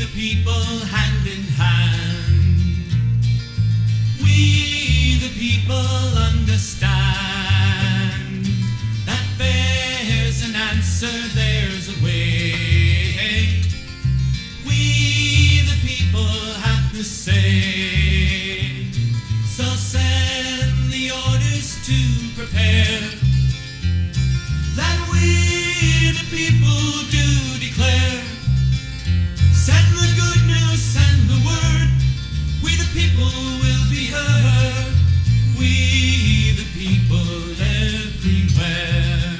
the people, hand in hand. We the people understand that there's an answer, there's a way. We the people have to say. So send the orders to prepare, that we the people do declare. Send the good news, send the word. We the people will be heard. We the people everywhere.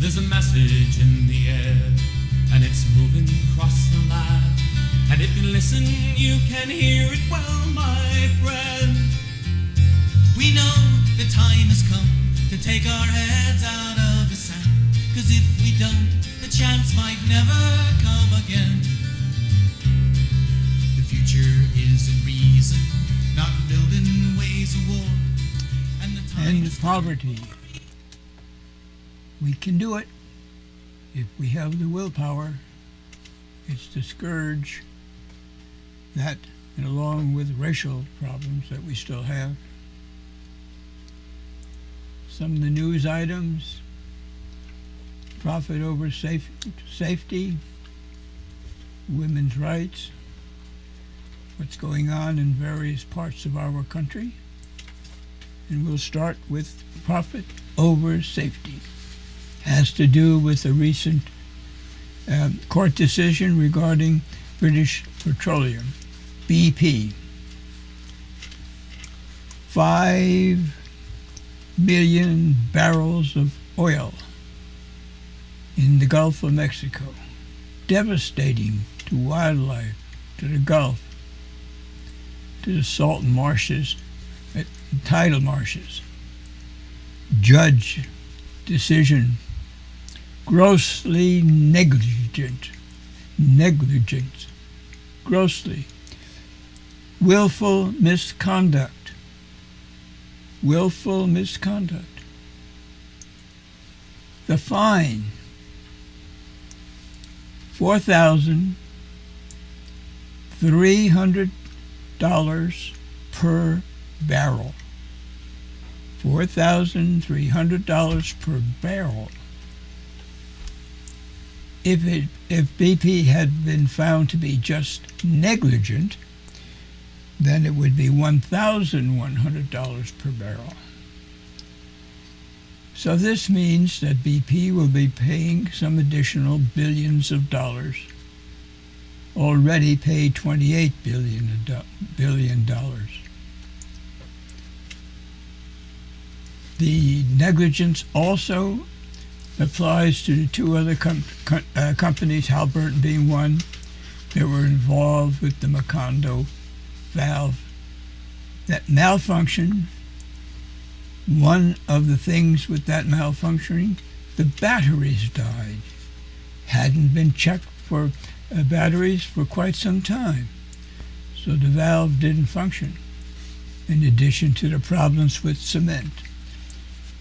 There's a message in the air, and it's moving across the land. And if you listen, you can hear it well, my friend. We know the time has come to take our heads out of the sand. 'Cause if we don't, the chance might never come again. The future is in reason, not building ways of war. And the time And is poverty. We can do it if we have the willpower. It's the scourge that, and along with racial problems that we still have. Some of the news items: profit over safety, women's rights, what's going on in various parts of our country. And we'll start with profit over safety. Has to do with a recent court decision regarding British Petroleum, BP. 5 million barrels of oil in the Gulf of Mexico, devastating to wildlife, to the Gulf, to the salt marshes, tidal marshes. Judge decision: grossly negligent, grossly, willful misconduct. The fine: $4,300 per barrel. $4,300 per barrel. If BP had been found to be just negligent, then it would be $1,100 per barrel. So this means that BP will be paying some additional billions of dollars. Already paid $28 billion. The negligence also applies to the two other companies, Halliburton being one, that were involved with the Macondo valve that malfunctioned. One of the things with that malfunctioning, the batteries died. Hadn't been checked for batteries for quite some time, so the valve didn't function, in addition to the problems with cement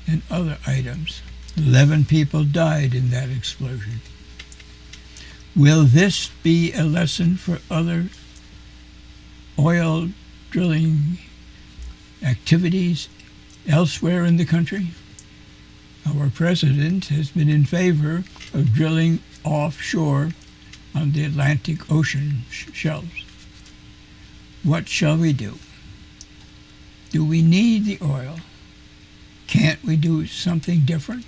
and other items. 11 people died in that explosion. Will this be a lesson for other oil drilling activities elsewhere in the country? Our president has been in favor of drilling offshore on the Atlantic Ocean shelves. What shall we do? Do we need the oil? Can't we do something different?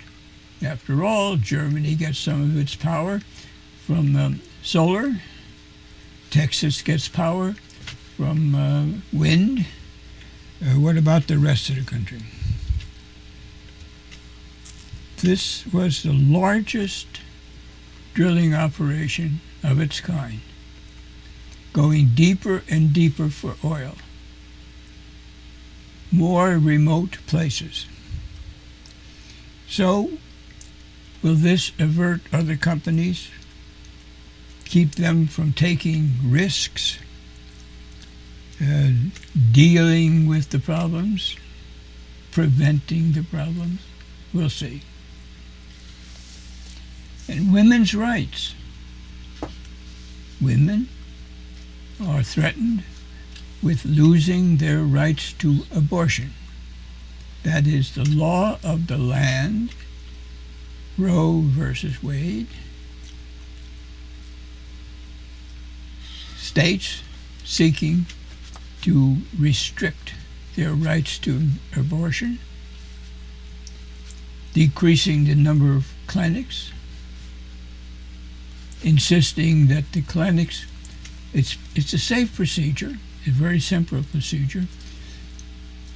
After all, Germany gets some of its power from solar. Texas gets power from wind. What about the rest of the country? This was the largest drilling operation of its kind, going deeper and deeper for oil. More remote places. So, will this avert other companies, keep them from taking risks, dealing with the problems, preventing the problems? We'll see. And women's rights. Women are threatened with losing their rights to abortion. That is the law of the land, Roe versus Wade. States seeking to restrict their rights to abortion, decreasing the number of clinics, insisting that the clinics, it's a safe procedure, a very simple procedure,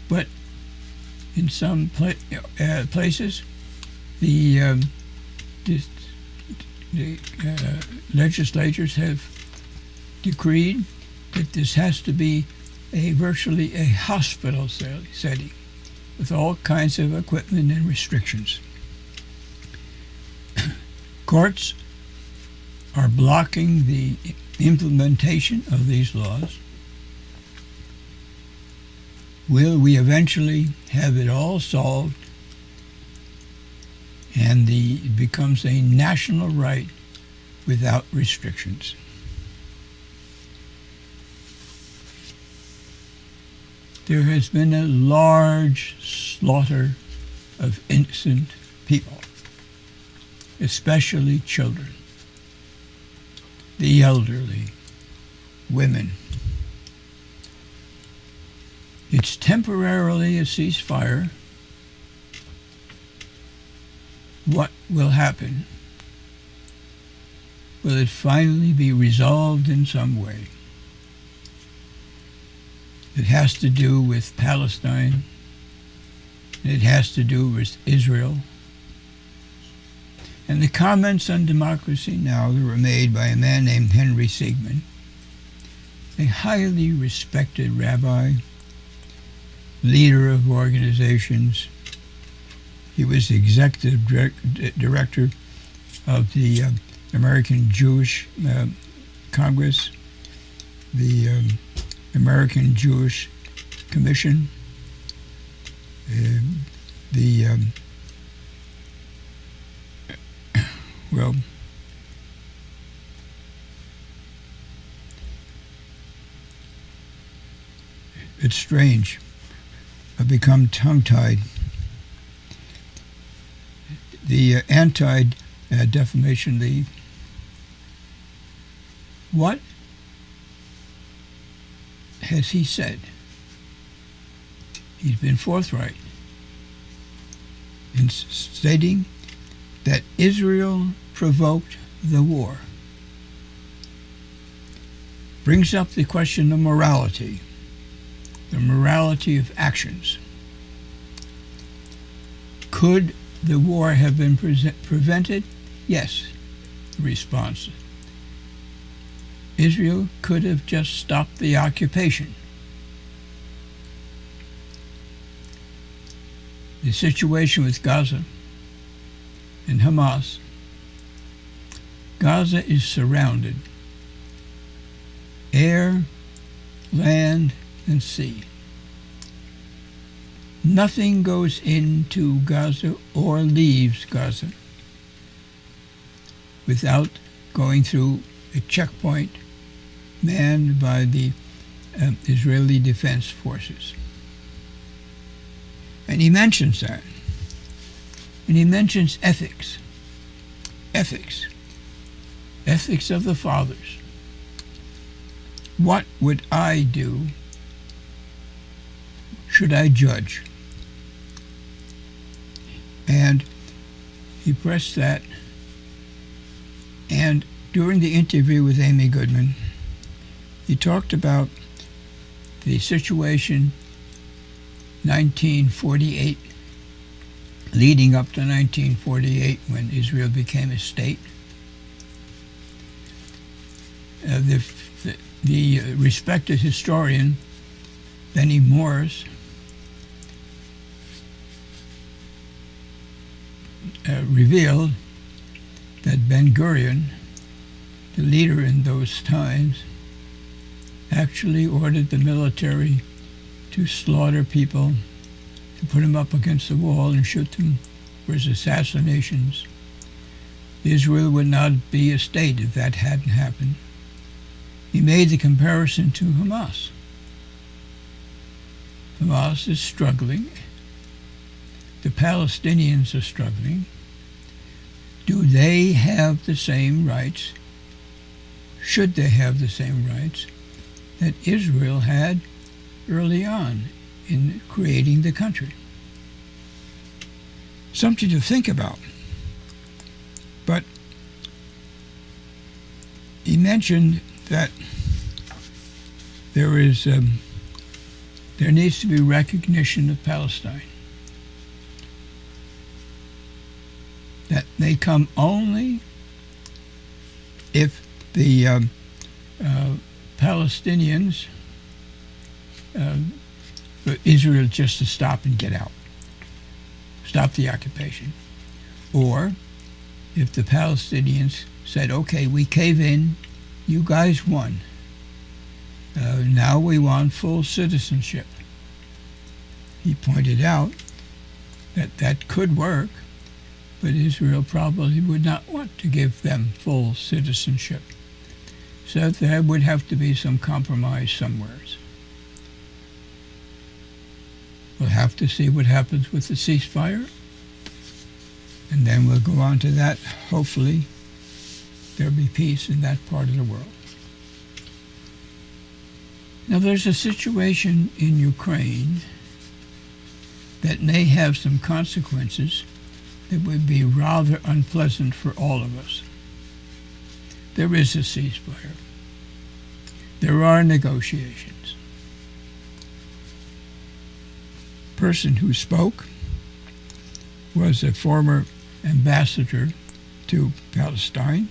but in some places the legislatures have decreed that this has to be virtually a hospital setting with all kinds of equipment and restrictions. Courts are blocking the implementation of these laws. Will we eventually have it all solved and it becomes a national right without restrictions? There has been a large slaughter of innocent people, especially children, the elderly, women. It's temporarily a ceasefire. What will happen? Will it finally be resolved in some way? It has to do with Palestine. It has to do with Israel. And the comments on democracy now that were made by a man named Henry Siegman, a highly respected rabbi, leader of organizations. He was executive director of the American Jewish Congress, the American Jewish Commission, it's strange. I've become tongue-tied. The Anti-Defamation League. What has he said? He's been forthright in stating that Israel provoked the war. Brings up the question of morality, the morality of actions. Could the war have been prevented? Yes. Response. Israel could have just stopped the occupation. The situation with Gaza and Hamas. Gaza is surrounded. Air, land, and sea. Nothing goes into Gaza or leaves Gaza without going through a checkpoint manned by the Israeli Defense Forces. And he mentions that. And he mentions ethics. Ethics. Ethics of the fathers. What would I do? Should I judge? And he pressed that. And during the interview with Amy Goodman, he talked about the situation 1948, leading up to 1948 when Israel became a state. The respected historian Benny Morris revealed that Ben-Gurion, the leader in those times, actually ordered the military to slaughter people, to put them up against the wall and shoot them for his assassinations. Israel would not be a state if that hadn't happened. he made the comparison to Hamas. Hamas is struggling. The Palestinians are struggling. Do they have the same rights? Should they have the same rights that Israel had early on in creating the country? Something to think about. But he mentioned that there needs to be recognition of Palestine. That may come only if the Palestinians, Israel just to stop and get out, stop the occupation, or if the Palestinians said, okay, we cave in, you guys won, now we want full citizenship. He pointed out that that could work, but Israel probably would not want to give them full citizenship. So there would have to be some compromise somewhere. We'll have to see what happens with the ceasefire, and then we'll go on to that. Hopefully there'll be peace in that part of the world. Now there's a situation in Ukraine that may have some consequences that would be rather unpleasant for all of us. There is a ceasefire. There are negotiations. The person who spoke was a former ambassador to Palestine,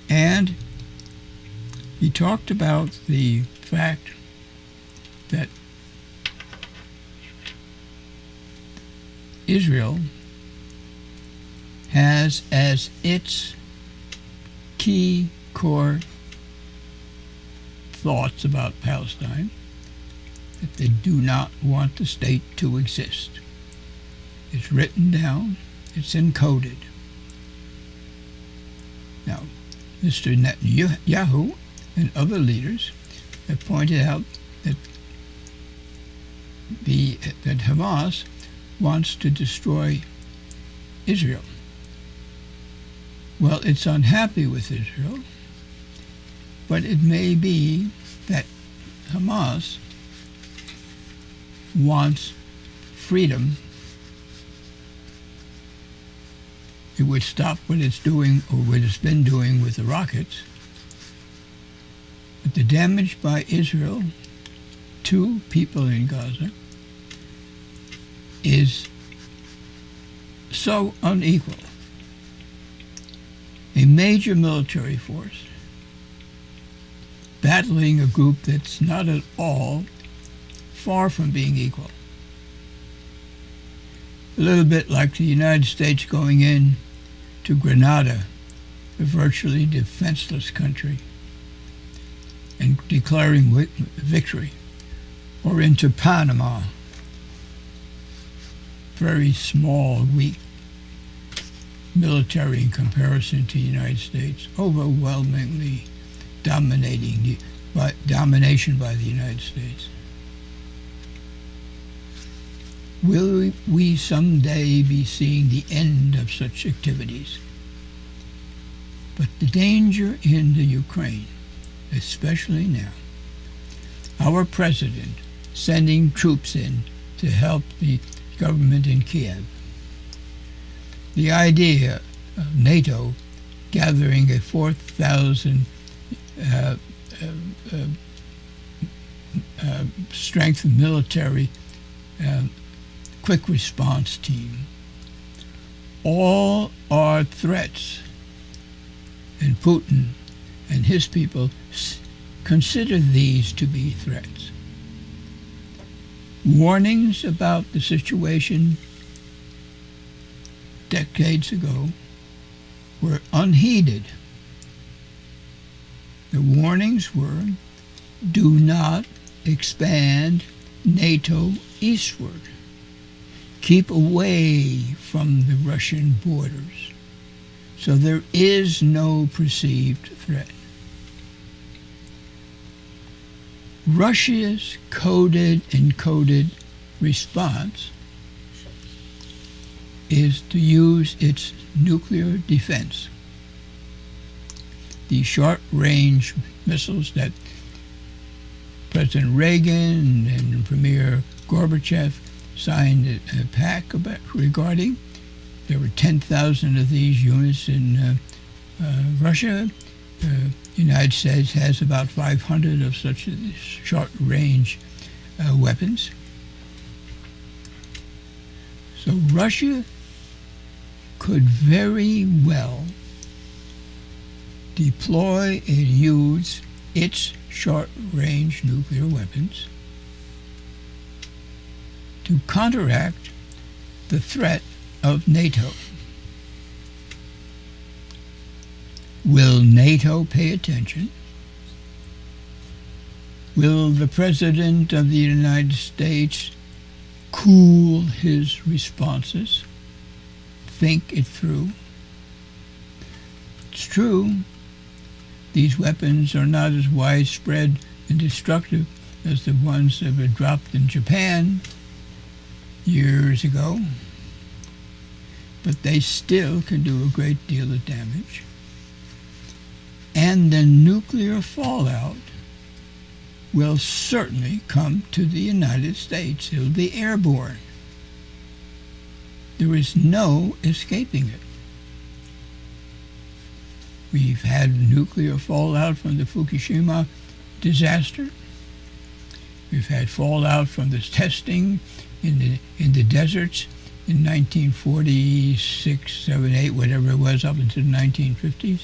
and he talked about the fact that Israel has as its key core thoughts about Palestine that they do not want the state to exist. It's written down, it's encoded. Now, Mr. Netanyahu and other leaders have pointed out that that Hamas wants to destroy Israel. Well, it's unhappy with Israel, but it may be that Hamas wants freedom. It would stop what it's doing or what it's been doing with the rockets. But the damage by Israel to people in Gaza is so unequal. A major military force battling a group that's not at all far from being equal. A little bit like the United States going in to Grenada, a virtually defenseless country, and declaring victory, or into Panama, very small, weak military in comparison to the United States, overwhelmingly domination by the United States. Will we someday be seeing the end of such activities? But the danger in the Ukraine, especially now, our president sending troops in to help the government in Kiev, the idea of NATO gathering a 4,000 strength military quick response team, all are threats, and Putin and his people consider these to be threats. Warnings about the situation decades ago were unheeded. The warnings were, do not expand NATO eastward. Keep away from the Russian borders. So there is no perceived threat. Russia's coded-encoded response is to use its nuclear defense. The short-range missiles that President Reagan and Premier Gorbachev signed a pact regarding. There were 10,000 of these units in Russia. The United States has about 500 of such short-range weapons. So Russia could very well deploy and use its short-range nuclear weapons to counteract the threat of NATO. Will NATO pay attention? Will the President of the United States cool his responses? Think it through? It's true, these weapons are not as widespread and destructive as the ones that were dropped in Japan years ago, but they still can do a great deal of damage. And the nuclear fallout will certainly come to the United States. It'll be airborne. There is no escaping it. We've had nuclear fallout from the Fukushima disaster. We've had fallout from this testing in the deserts in 1946, 7, 8, whatever it was, up into the 1950s.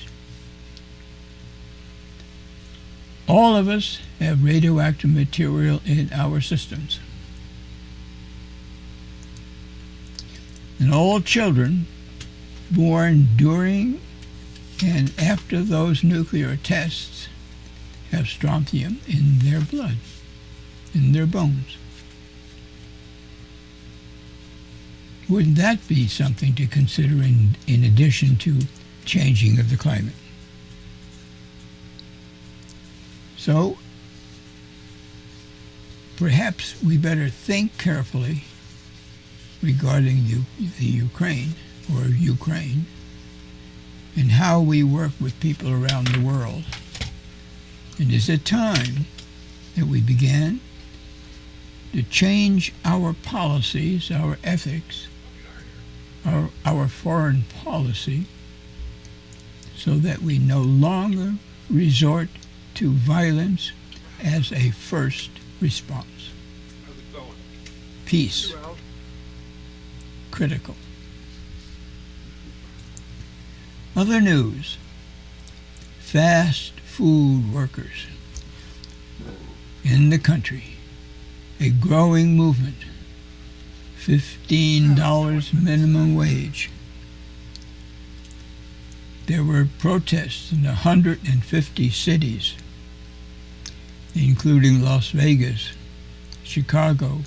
All of us have radioactive material in our systems. And all children born during and after those nuclear tests have strontium in their blood, in their bones. Wouldn't that be something to consider in addition to changing of the climate? So, perhaps we better think carefully regarding the Ukraine and how we work with people around the world. And is it time that we began to change our policies, our ethics, our foreign policy, so that we no longer resort to violence as a first response? Peace. Critical. Other news. Fast food workers in the country, a growing movement, $15 minimum wage. There were protests in 150 cities, including Las Vegas, Chicago,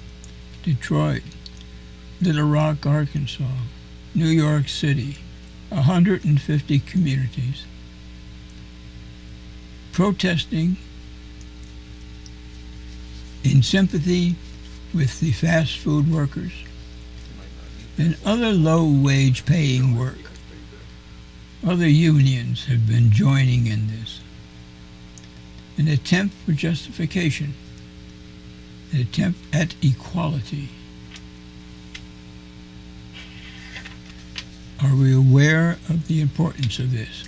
Detroit, Little Rock, Arkansas, New York City, 150 communities, protesting in sympathy with the fast food workers and other low-wage paying work. Other unions have been joining in this. An attempt for justification, an attempt at equality. Are we aware of the importance of this?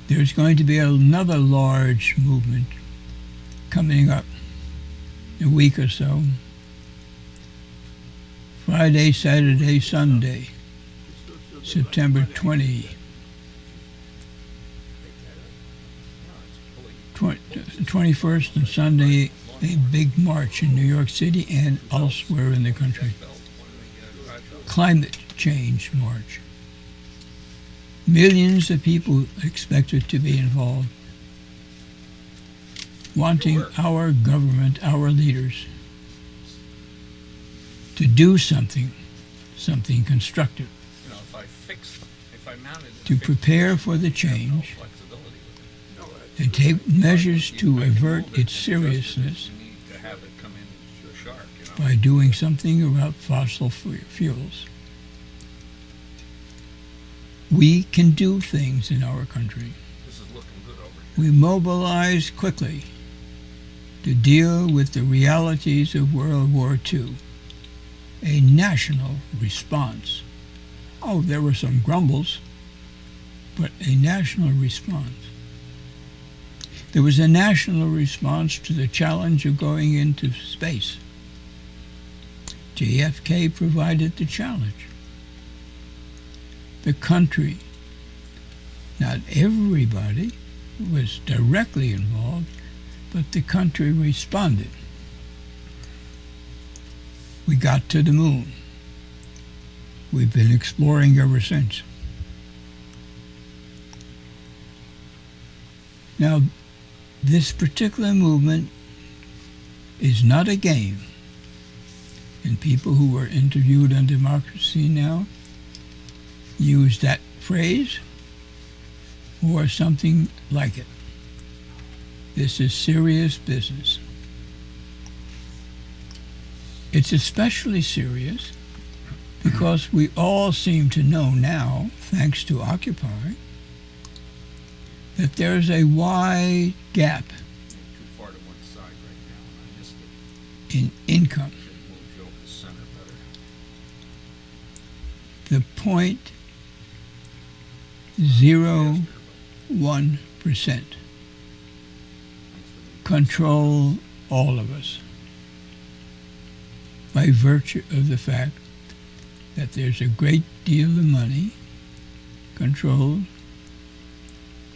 There's going to be another large movement coming up in a week or so. Friday, Saturday, Sunday, September 21st and Sunday, a big march in New York City and elsewhere in the country. Climate change march. Millions of people expected to be involved, wanting our government, our leaders, to do something constructive, to prepare for the change and take measures to avert its seriousness You need to have it come in sharp, by doing something about fossil fuels. We can do things in our country. This is looking good over here. We mobilized quickly to deal with the realities of World War II. A national response. Oh, there were some grumbles, but a national response. There was a national response to the challenge of going into space. JFK provided the challenge. The country, not everybody was directly involved, but the country responded. We got to the moon. We've been exploring ever since. Now, this particular movement is not a game. And people who were interviewed on Democracy Now! Use that phrase or something like it. This is serious business. It's especially serious because we all seem to know now, thanks to Occupy, that there's a wide gap Too far to one side right now, and I missed it. in income. Should have moved you over to center better. The 0.01% control all of us by virtue of the fact that there's a great deal of money controlled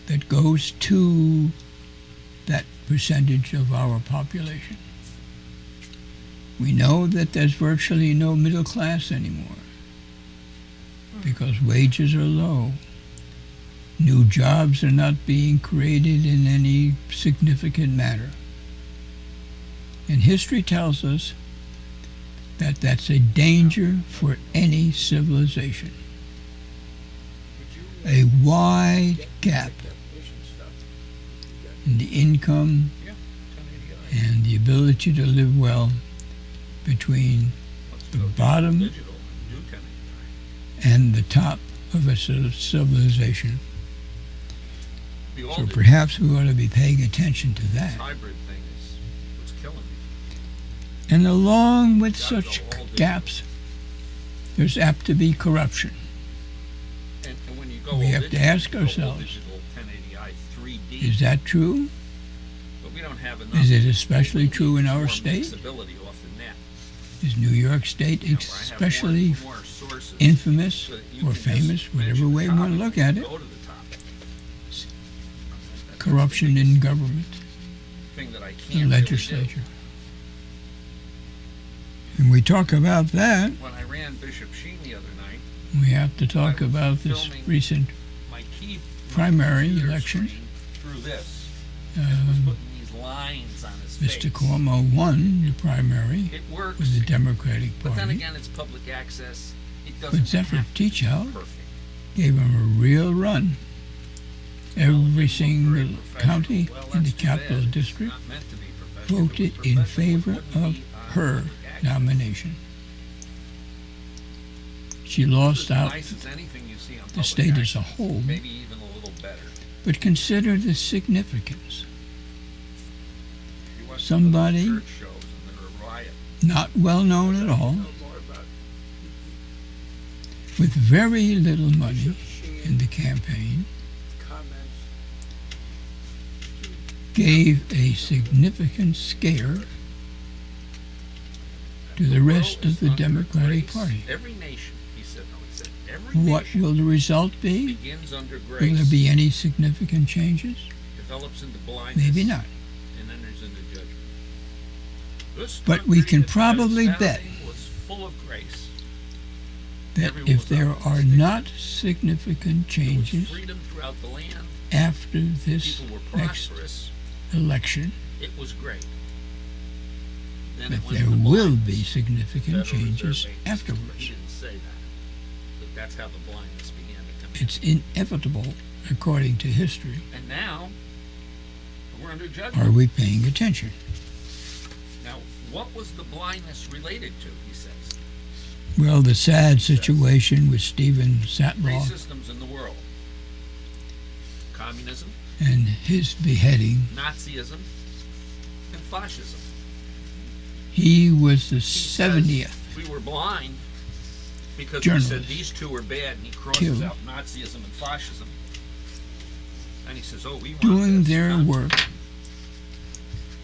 that goes to that percentage of our population. We know that there's virtually no middle class anymore because wages are low. New jobs are not being created in any significant manner. And history tells us that that's a danger for any civilization. A wide gap in the income and the ability to live well between the bottom and the top of a civilization. So perhaps we ought to be paying attention to This that. hybrid thing is what's killing me. And along with such gaps, there's apt to be corruption. And when you go We all have to digital, ask you go all ourselves, digital 1080i 3D, is that true? but we don't have enough. Is it especially We need true in our more state? mixability off the net. Is New York State You know, where I have especially more sources infamous so that you or can just famous, whatever mention way the you want to topic look at and it? go to the topic. That's Corruption the in biggest government, thing that I the can't legislature. And we talk about that, Really do. When I ran Bishop Sheen the other night, we have to talk I was about this filming recent my key primary computer election. screen through this, and it was Um, putting these lines on his Mr. face. Cuomo won the primary It works, with the Democratic but then Party, again, it's public access. It but doesn't Zephyr have to be Teachout perfect. gave him a real run. Every Well, it looked single very professional. county Well, in the that's too Capital bad. District It's not meant to be professional. If it was voted in professional, it favor wouldn't of be on her public access. nomination. She lost It's as out nice as anything you see on the public state as a access. whole, Maybe even a little better. but consider the significance. You watch Somebody- some of those church shows and they're a riot. Not well known at all, You know more about with very little money in the campaign, gave a significant scare to the rest of the World is under Democratic grace. Party. Every nation, he said, every What nation will the result be? begins under Will grace, there be any significant changes? develops into blindness, Maybe not. and enters into judgment. This But we country can at its probably founding bet was full of grace. That Everyone if was there are optimistic. not significant There was changes freedom throughout the land. after this People were next prosperous. election, It was great. Then that it went there into will blindness. be significant Federal Reserve changes Bank system, but afterwards. He didn't say that. But that's how the blindness began to come in. It's inevitable, according to history. And now, under Are judgment. we paying attention? Now, what was the blindness related to, he says? Well, the sad situation with Stephen Three Satlow systems in the world. Communism, and his beheading. Nazism, and fascism. He was the He 70th says we were blind because Journalist. we said these two are bad, and he crosses Killed. out Nazism and fascism. And he says, oh, we want doing this, their not- work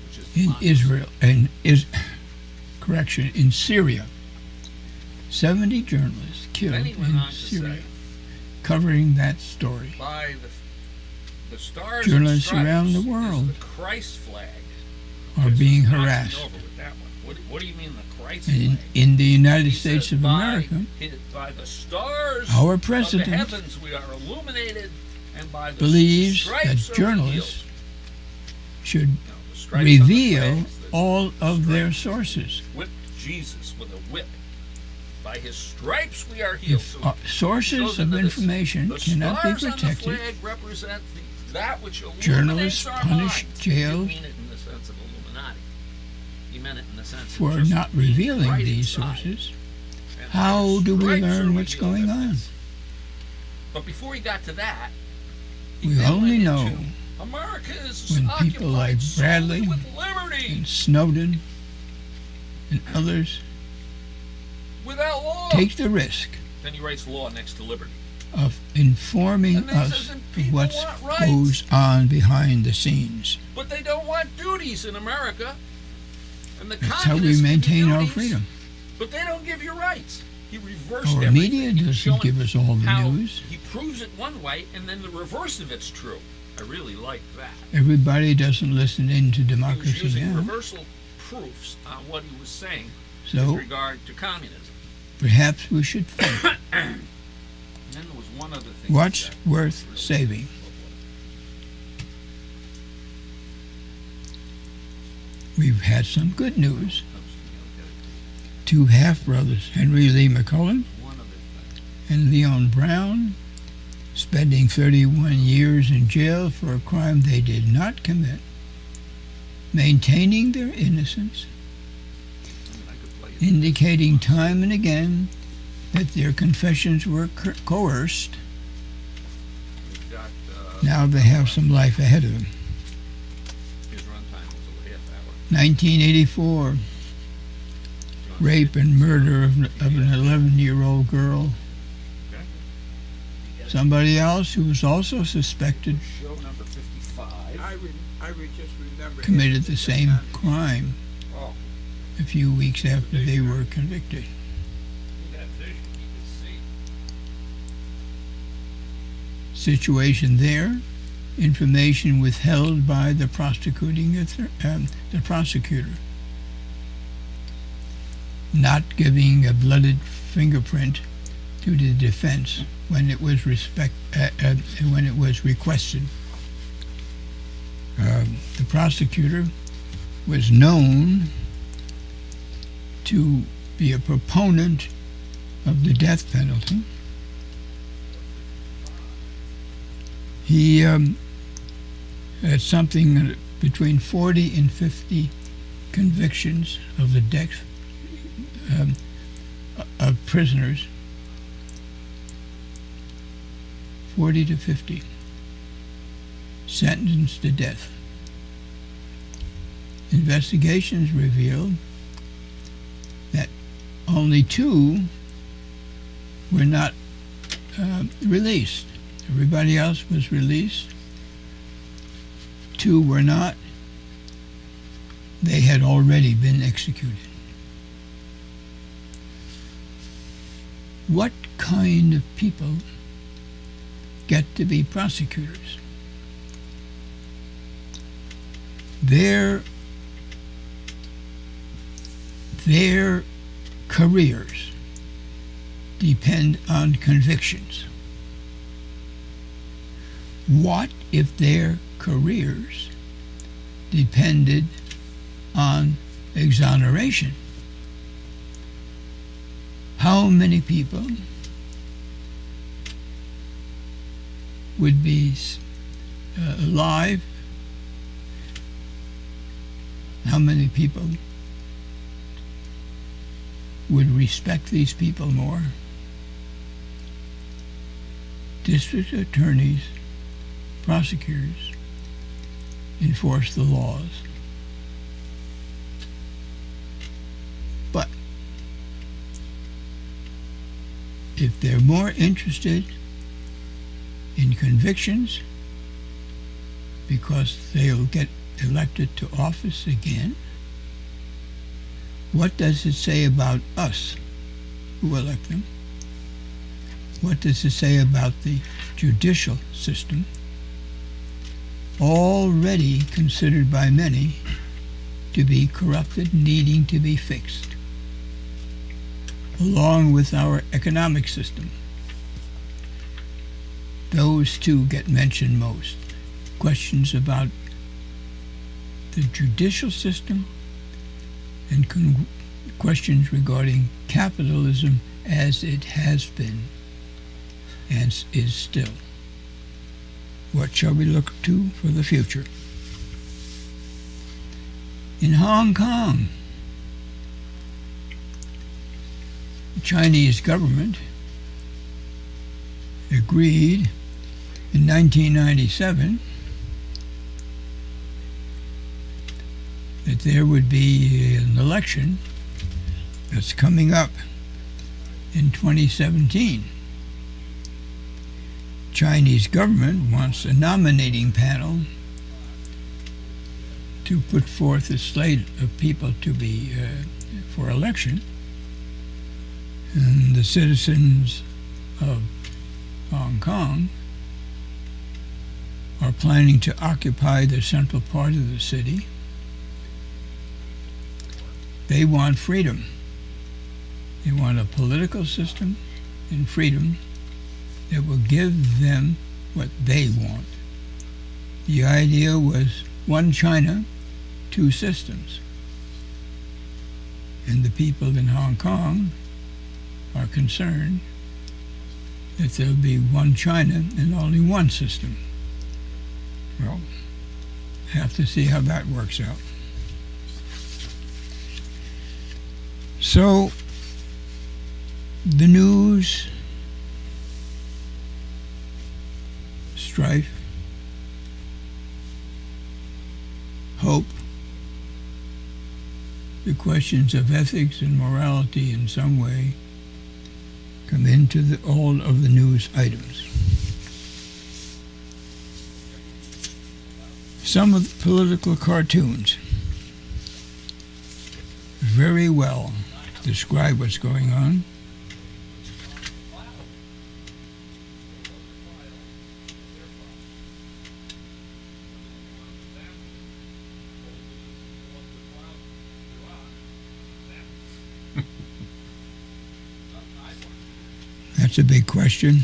which is in democracy. Israel and in Syria. 70 journalists killed Then he went in on to Syria, say, covering that story. by the stars Journalists and stripes around the is world the Christ flag. Are There's being nothing harassed. Over with that one. What do you mean the Christ In, flag? in the United He States says, of by America, the stars our of the president heavens we are illuminated, and by the believes stripes that are journalists should revealed. You know, the stripes on the reveal flags that all of their stripes sources. whipped Jesus with a whip. By his stripes we are healed. If So sources goes of into this. information the cannot be stars on the protected, flag represent that which illuminates journalists our punished, minds. jailed He didn't mean it in the sense of Illuminati. He meant it in the sense for of just not being revealing right these inside. sources. And How the do we stripes learn are what's revealed going in on? this. But before he got to that, he We then only went know into, America is when occupied people like Bradley solely with liberty, And Snowden and others without law. take the risk Then he writes law next to liberty. of informing And then he us says, and of people what want rights. goes on behind the scenes. But they don't want duties in America. And the That's how we communists give you maintain our duties, freedom. But they don't give you rights. He reversed Our everything. media He was doesn't showing give us all the how news. He proves it one way, and then the reverse of it's true. I really like that. Everybody doesn't listen into He was democracy using now. reversal proofs on what he was saying So with regard to communism. perhaps we should think And then there was one other thing. he what's said. worth saving. We've had some good news. Two half-brothers, Henry Lee McCullen One other thing. and Leon Brown, spending 31 years in jail for a crime they did not commit, maintaining their innocence, I mean, I could play it. indicating time and again that their confessions were coerced. We've got, Now they have some life ahead of them. his runtime was a half hour. 1984, rape and murder of an 11-year-old girl. Okay. Somebody else who was also suspected Show number 55. I just remember committed the same crime Oh, a few weeks after they were convicted. look at that vision. You can see. Situation there, information withheld by the prosecutor, not giving a blooded fingerprint to the defense when it was requested. The prosecutor was known to be a proponent of the death penalty. He had something between 40 and 50 convictions of the death of prisoners. 40 to 50 sentenced to death. Investigations revealed that only 2 were not released. Everybody else was released. 2 were not. They had already been executed. What kind of people get to be prosecutors? Their careers depend on convictions. What if their careers depended on exoneration? How many people would be alive how many people would respect these people more? District attorneys, prosecutors enforce the laws. But if they're more interested in convictions because they'll get elected to office again, what does it say about us who elect them? What does it say about the judicial system, already considered by many to be corrupted, needing to be fixed, along with our economic system? Those two get mentioned most. Questions about the judicial system and questions regarding capitalism as it has been and is still. What shall we look to for the future? In Hong Kong, the Chinese government agreed in 1997 that there would be an election that's coming up in 2017. Chinese government wants a nominating panel to put forth a slate of people to be for election, and the citizens of Hong Kong are planning to occupy the central part of the city. They want freedom. They want a political system and freedom that will give them what they want. The idea was one China, two systems. And the people in Hong Kong are concerned that there'll be one China and only one system. Well, have to see how that works out. So, the news, strife, hope, the questions of ethics and morality in some way come into all of the news items. Some of the political cartoons very well describe what's going on. That's a big question.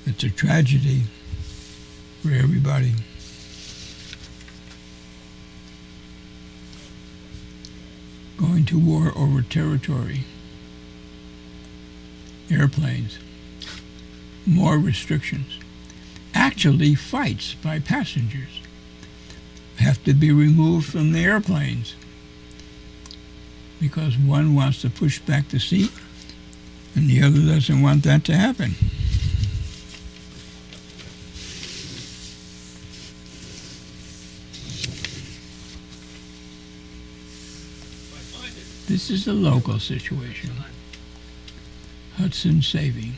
It's a tragedy for everybody. Going to war over territory, airplanes, more restrictions. Actually, fights by passengers have to be removed from the airplanes because one wants to push back the seat and the other doesn't want that to happen. This is a local situation. Hudson saving.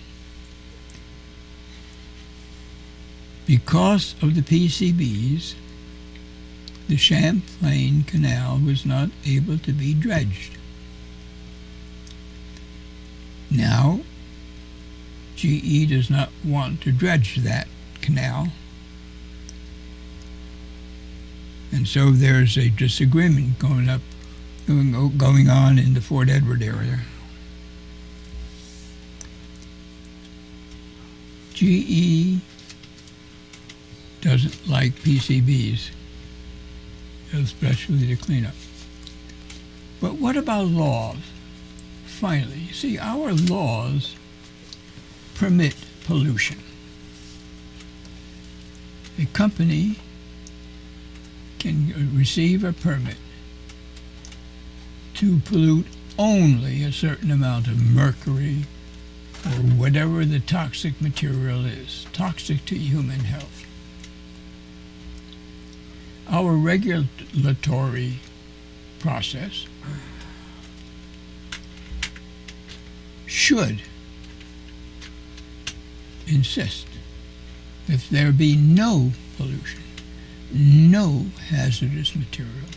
Because of the PCBs, the Champlain Canal was not able to be dredged. Now, GE does not want to dredge that canal. And so there's a disagreement going on in the Fort Edward area. GE doesn't like PCBs, especially the cleanup. But what about laws? Finally, you see, our laws permit pollution. A company can receive a permit to pollute only a certain amount of mercury or whatever the toxic material is, toxic to human health. Our regulatory process should insist that there be no pollution, no hazardous material.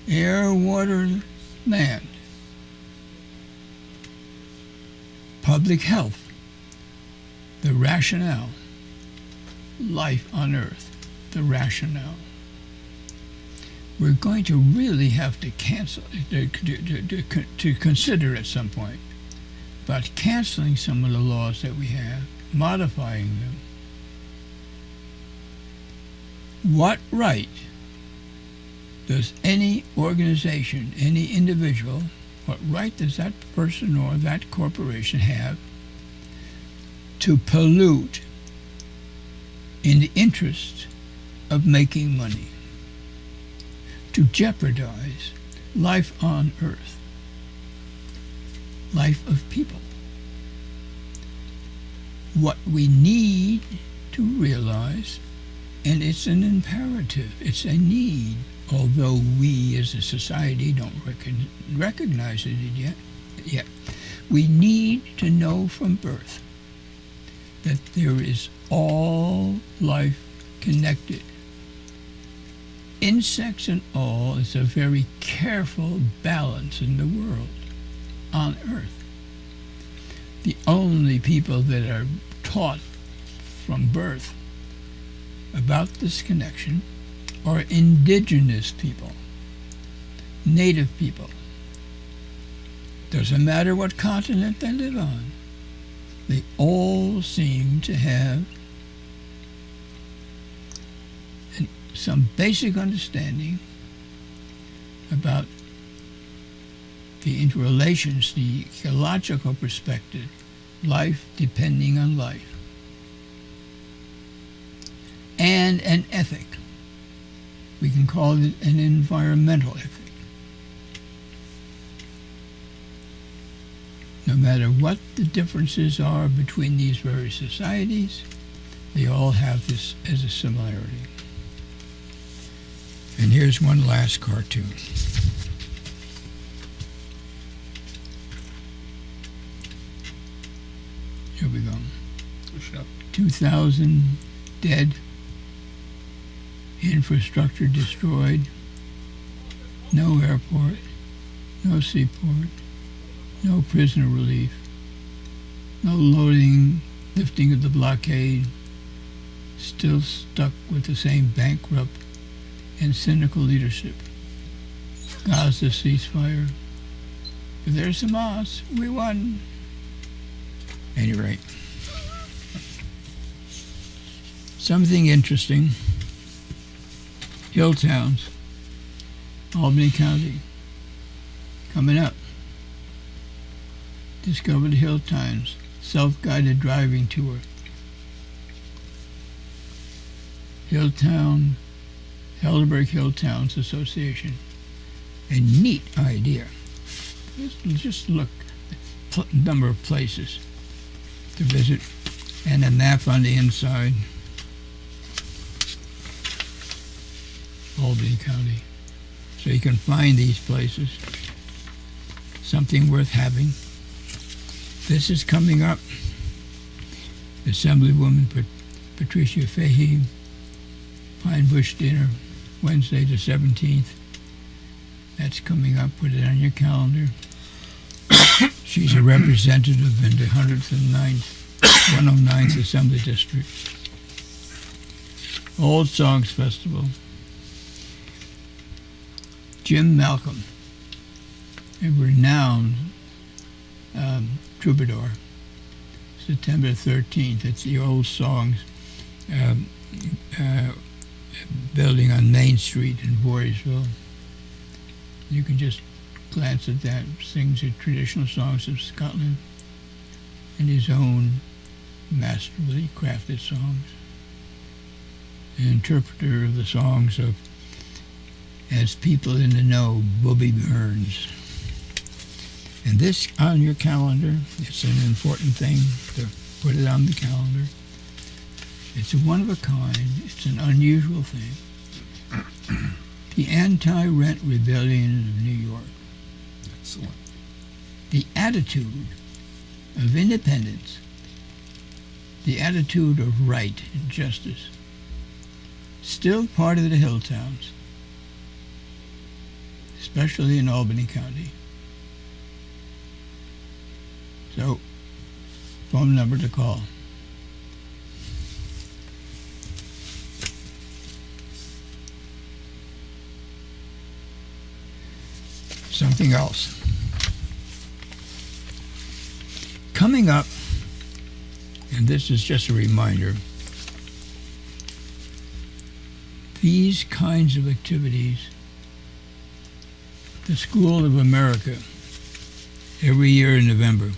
Air, water, land. Public health. The rationale. Life on Earth. The rationale. We're going to really have to cancel, to consider at some point about canceling some of the laws that we have, modifying them. What right does any organization, any individual, what right does that person or that corporation have to pollute in the interest of making money, to jeopardize life on Earth, life of people? What we need to realize, and it's an imperative, it's a need, although we as a society don't recognize it yet, we need to know from birth that there is all life connected. Insects and all is a very careful balance in the world, on Earth. The only people that are taught from birth about this connection are indigenous people, native people. Doesn't matter what continent they live on. They all seem to have some basic understanding about the interrelations, the ecological perspective, life depending on life, and an ethic. We can call it an environmental ethic. No matter what the differences are between these various societies, they all have this as a similarity. And here's one last cartoon. Here we go. 2,000 dead, infrastructure destroyed, no airport, no seaport, no prisoner relief, no lifting of the blockade, still stuck with the same bankrupt and cynical leadership. Gaza ceasefire. But there's Hamas. We won. At any rate, something interesting. Hill towns, Albany County, coming up. Discovered Hill Towns, self-guided driving tour. Hilltown, Helderberg Hill Towns Association. A neat idea. Just look at the number of places to visit and a map on the inside. Albany County. So you can find these places. Something worth having. This is coming up. Assemblywoman Patricia Fahey, Pine Bush Dinner, Wednesday the 17th. That's coming up. Put it on your calendar. She's a representative in the 109th Assembly District. Old Songs Festival. Jim Malcolm, a renowned troubadour. September 13th. It's the Old Songs building on Main Street in Voorheesville. You can just glance at that. Sings the traditional songs of Scotland and his own masterfully crafted songs. an interpreter of the songs of, as people in the know, Bobby Burns. And this on your calendar, it's an important thing to put it on the calendar. It's a one of a kind. It's an unusual thing. The Anti-Rent Rebellion of New York. Excellent. The attitude of independence, the attitude of right and justice, still part of the hill towns, especially in Albany County. So, phone number to call. Something else. Coming up, and this is just a reminder, these kinds of activities, the School of America, every year in November.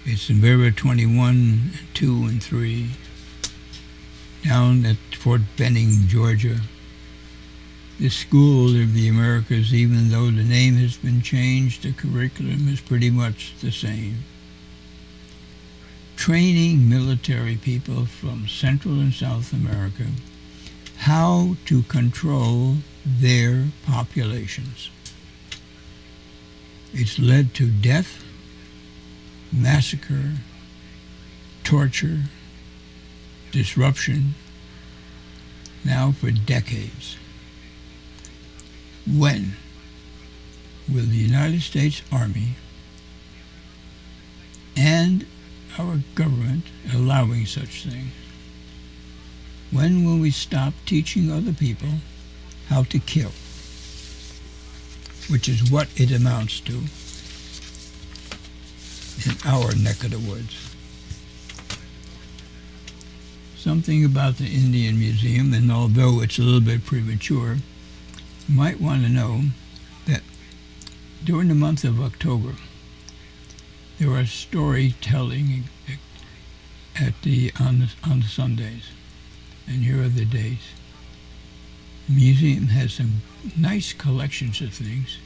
It's in November 21, 2, and 3, down at Fort Benning, Georgia. The School of the Americas, even though the name has been changed, the curriculum is pretty much the same. Training military people from Central and South America how to control their populations. It's led to death, massacre, torture, disruption, now for decades. When will the United States Army and our government allowing such things? When will we stop teaching other people how to kill? Which is what it amounts to in our neck of the woods. Something about the Indian Museum, and although it's a little bit premature, you might want to know that during the month of October, there are storytelling on the Sundays, and here are the dates. The museum has some nice collections of things,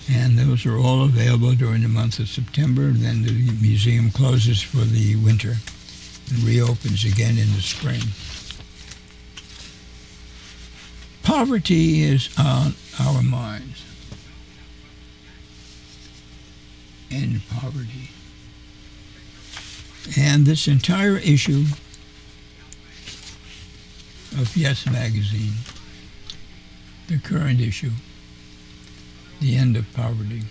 and those are all available during the month of September. And then the museum closes for the winter and reopens again in the spring. Poverty is on our minds. End poverty. And this entire issue of Yes Magazine, the current issue, the end of poverty.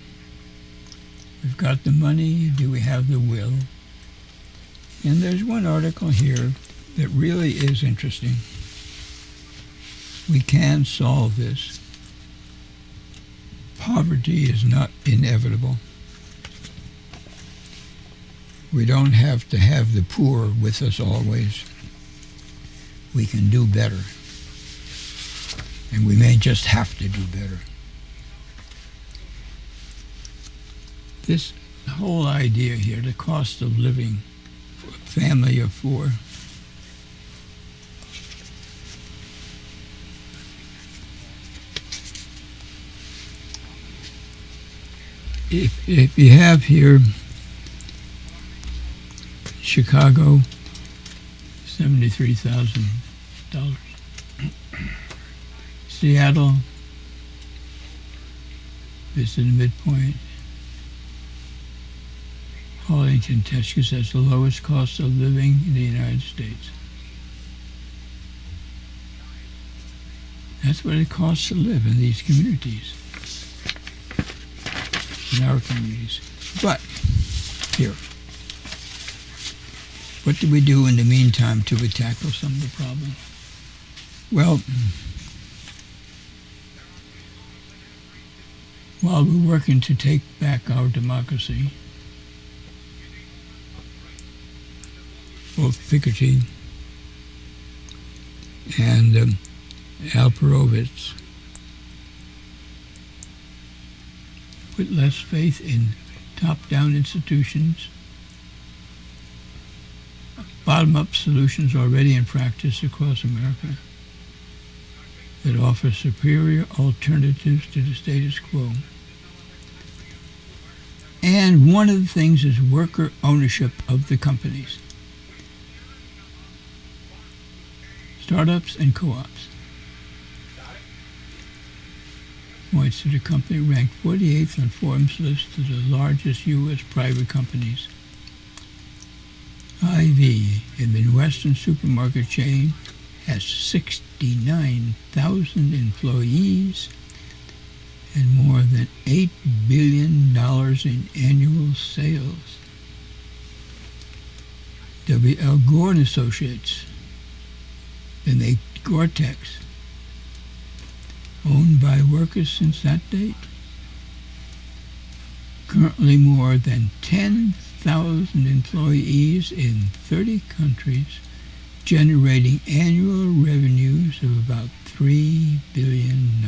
We've got the money, do we have the will? And there's one article here that really is interesting. We can solve this. Poverty is not inevitable. We don't have to have the poor with us always. We can do better. And we may just have to do better. This whole idea here, the cost of living for a family of four, if you have here Chicago, $73,000. Seattle, this is the midpoint. Arlington, Texas has the lowest cost of living in the United States. That's what it costs to live in these communities, in our communities. But, here, what do we do in the meantime to tackle some of the problems? Well, while we're working to take back our democracy, both Piketty and Al Perovitz put less faith in top-down institutions bottom-up solutions already in practice across America that offer superior alternatives to the status quo. And one of the things is worker ownership of the companies, startups and co-ops. Points to the company ranked 48th on Forbes' list of the largest U.S. private companies. IV, a Midwestern supermarket chain, has 69,000 employees and more than $8 billion in annual sales. W.L. Gore and Associates, they make Gore-Tex, owned by workers since that date. Currently more than 10,000 employees in 30 countries, generating annual revenues of about $3 billion.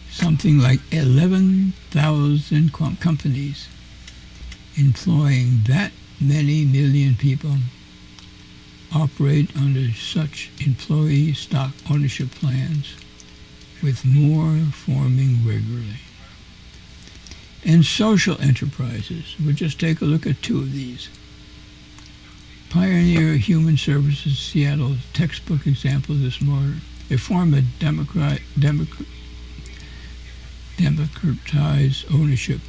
Something like 11,000 companies employing that many million people operate under such employee stock ownership plans, with more forming regularly. And social enterprises, we'll just take a look at two of these. Pioneer Human Services Seattle, textbook example this morning. They form a democratized ownership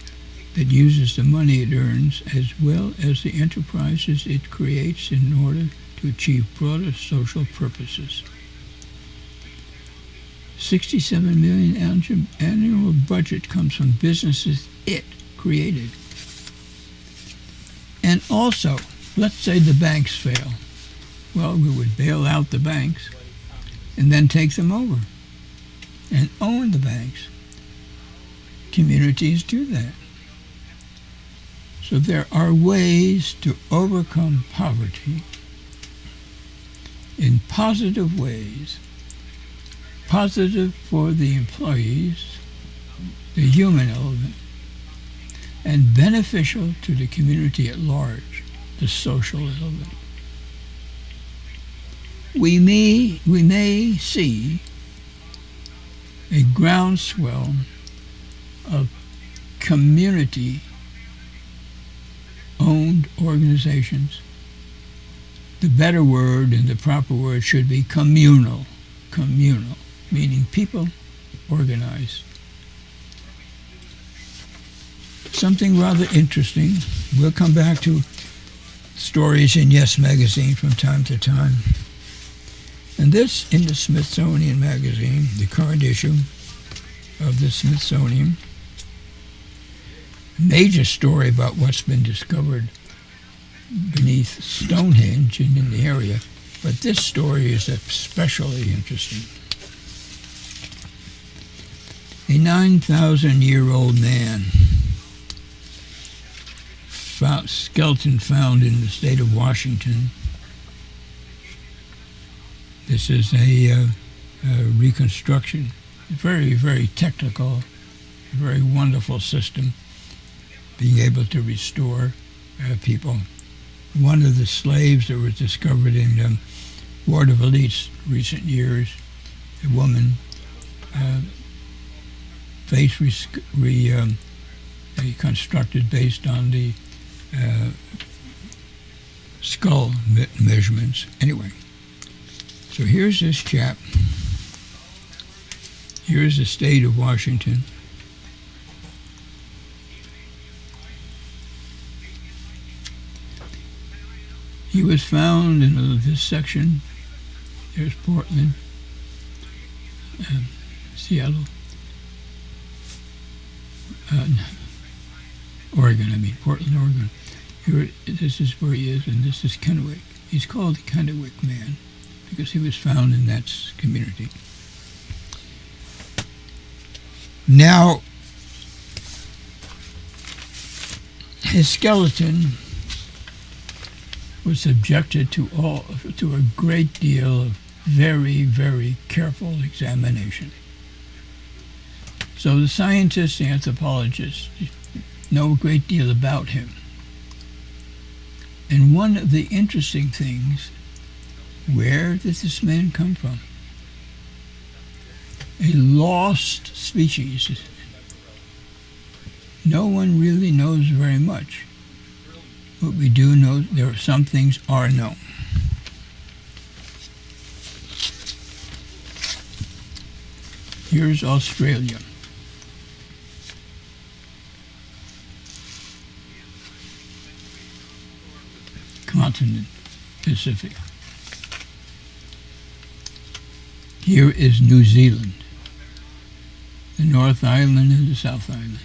that uses the money it earns as well as the enterprises it creates in order to achieve broader social purposes. $67 million annual budget comes from businesses it created. And also, let's say the banks fail. Well, we would bail out the banks and then take them over and own the banks. Communities do that. So there are ways to overcome poverty in positive ways. Positive for the employees, the human element, and beneficial to the community at large, the social element. We may see a groundswell of community-owned organizations. The better word and the proper word should be communal, meaning people organized. Something rather interesting. We'll come back to stories in Yes magazine from time to time. And this in the Smithsonian magazine, the current issue of the Smithsonian. Major story about what's been discovered beneath Stonehenge and in the area, but this story is especially interesting. A 9,000-year-old man, skeleton found in the state of Washington. This is a reconstruction, very, very technical, very wonderful system, being able to restore people. One of the slaves that was discovered in Ward of Elite's recent years, a woman, face reconstructed based on the skull measurements. Anyway, so here's this chap. Here's the state of Washington. He was found in this section. There's Portland, Seattle, Oregon, Portland, Oregon. Here, this is where he is, and this is Kennewick. He's called the Kennewick Man because he was found in that community. Now, his skeleton was subjected to a great deal of very, very careful examination. So the scientists, the anthropologists, know a great deal about him. And one of the interesting things, where did this man come from? A lost species. No one really knows very much. But we do know there are some things are known. Here's Australia. Continent, Pacific. Here is New Zealand, the North Island and the South Island.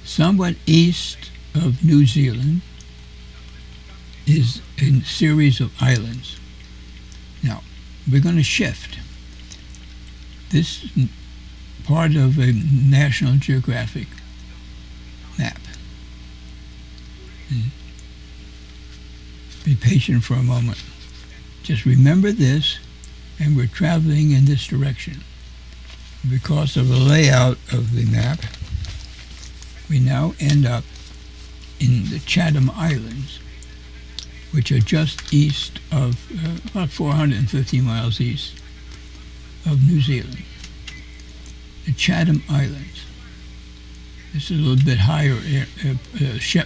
Somewhat east of New Zealand is a series of islands. Now, we're going to shift. This is part of a National Geographic map. Be patient for a moment. Just remember this, and we're traveling in this direction. Because of the layout of the map, we now end up in the Chatham Islands, which are just east of, about 450 miles east of New Zealand. The Chatham Islands. This is a little bit higher,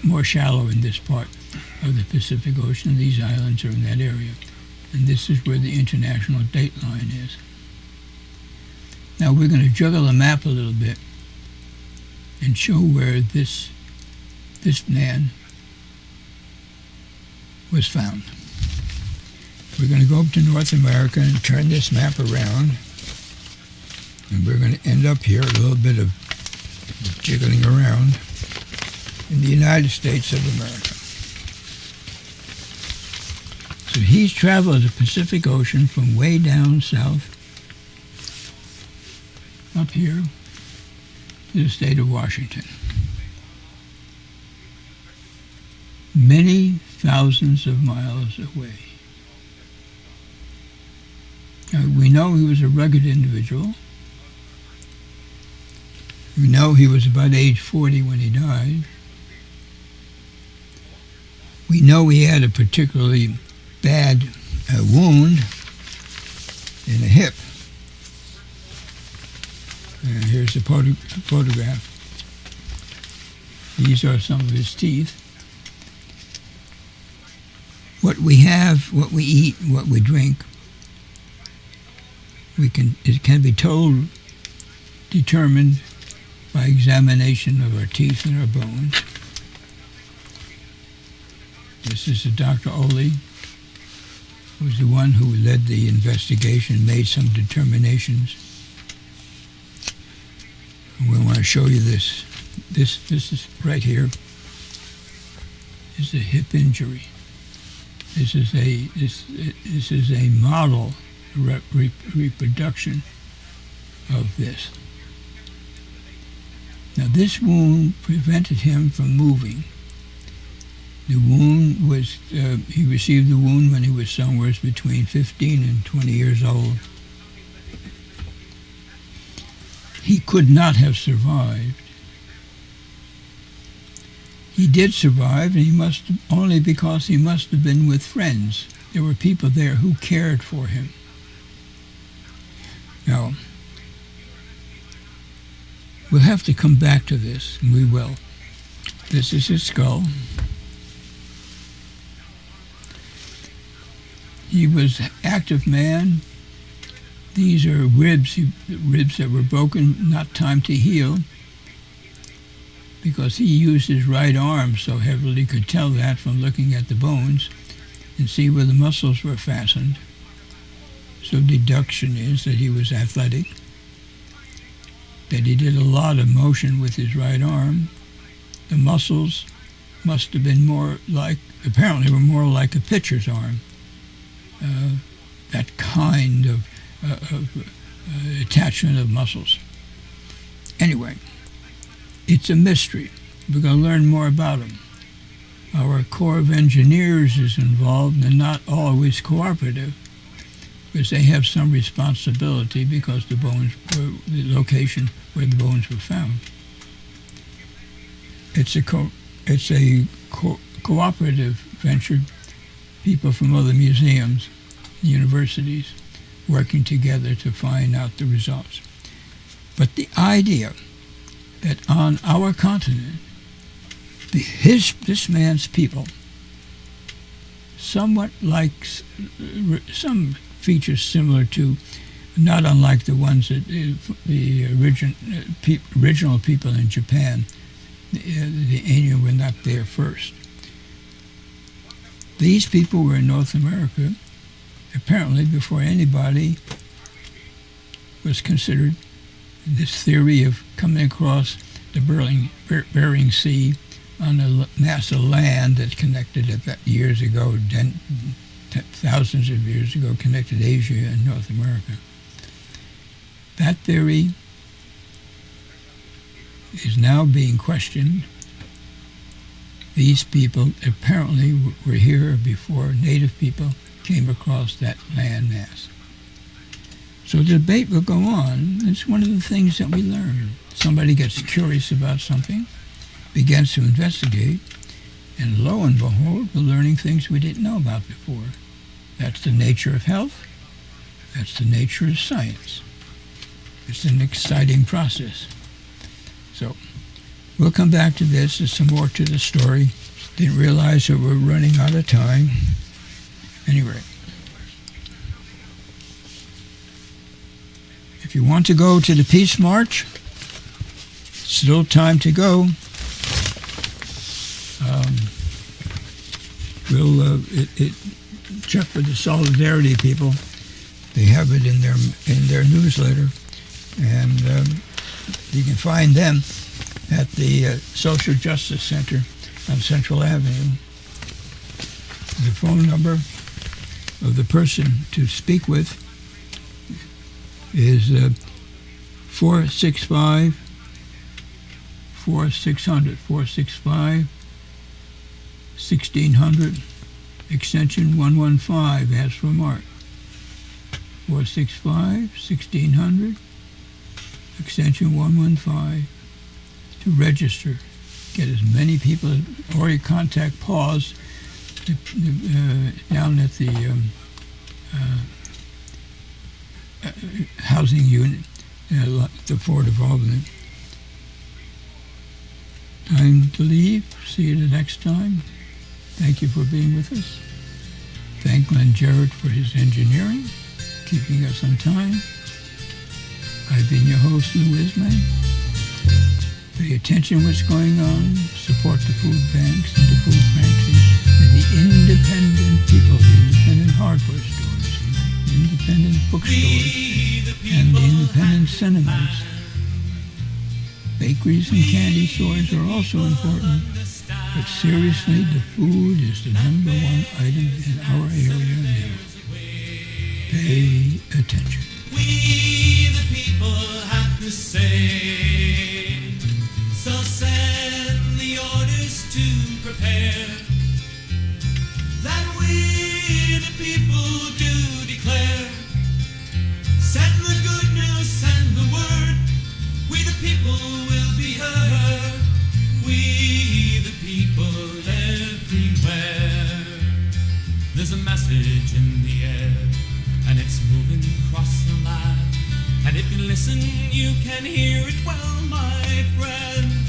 more shallow in this part of the Pacific Ocean. These islands are in that area. And this is where the international date line is. Now we're going to juggle the map a little bit and show where this man was found. We're going to go up to North America and turn this map around, and we're going to end up here, a little bit of jiggling around, in the United States of America. So he's traveled the Pacific Ocean from way down south up here to the state of Washington. Many thousands of miles away. Now, we know he was a rugged individual. We know he was about age 40 when he died. We know he had a particularly bad wound in the hip. And here's the photograph. These are some of his teeth. What we have, what we eat, what we drink, it can be determined by examination of our teeth and our bones. This is Dr. Oley, who was the one who led the investigation, made some determinations. And we want to show you this. This is right here. Is a hip injury. This is a model reproduction of this. Now this wound prevented him from moving. The wound was, he received the wound when he was somewhere between 15 and 20 years old. He could not have survived. He did survive, and he must only because he must have been with friends. There were people there who cared for him. Now, we'll have to come back to this, and we will. This is his skull. He was an active man. These are ribs that were broken, not time to heal, because he used his right arm so heavily. He could tell that from looking at the bones and see where the muscles were fastened. So deduction is that he was athletic, that he did a lot of motion with his right arm. The muscles must have been apparently were more like a pitcher's arm. That kind of attachment of muscles. Anyway, it's a mystery. We're going to learn more about him. Our Corps of Engineers is involved and not always cooperative, because they have some responsibility because the location where the bones were found. It's a It's a cooperative venture. People from other museums, universities, working together to find out the results. But the idea that on our continent, this man's people, somewhat like some features similar to, not unlike the ones that the original people in Japan, the Ainu were not there first. These people were in North America, apparently before anybody was considered. This theory of coming across the Bering Sea on a mass of land that connected it that years ago, thousands of years ago, connected Asia and North America. That theory is now being questioned. These people apparently were here before native people came across that land mass. So the debate will go on. It's one of the things that we learn. Somebody gets curious about something, begins to investigate, and lo and behold, we're learning things we didn't know about before. That's the nature of health. That's the nature of science. It's an exciting process. So we'll come back to this. There's some more to the story. Didn't realize that we're running out of time. Anyway, if you want to go to the Peace March, still time to go. We'll check with the Solidarity people. They have it in their newsletter, and you can find them at the Social Justice Center on Central Avenue. The phone number of the person to speak with is 465 1600, extension 115. Ask for Mark. 465-1600, extension 115, to register. Get as many people, or you contact Pause down at the housing unit at the Fort of Albany. Time to leave. See you the next time. Thank you for being with us. Thank Glenn Jarrett for his engineering, keeping us on time. I've been your host, Lou Ismay. Pay attention to what's going on. Support the food banks and the food pantries and the independent people, the independent hardware stores, the independent bookstores, and the independent cinemas. Bakeries and candy stores are also important, but seriously, the food is the number one item in our area now. Pay attention. We the people have to say, so send the orders to prepare, that we the people do declare. Send the good news, send the word, we the people will be heard. We the people everywhere. There's a message in the air, and it's moving across the land. And if you listen, you can hear it well, my friend.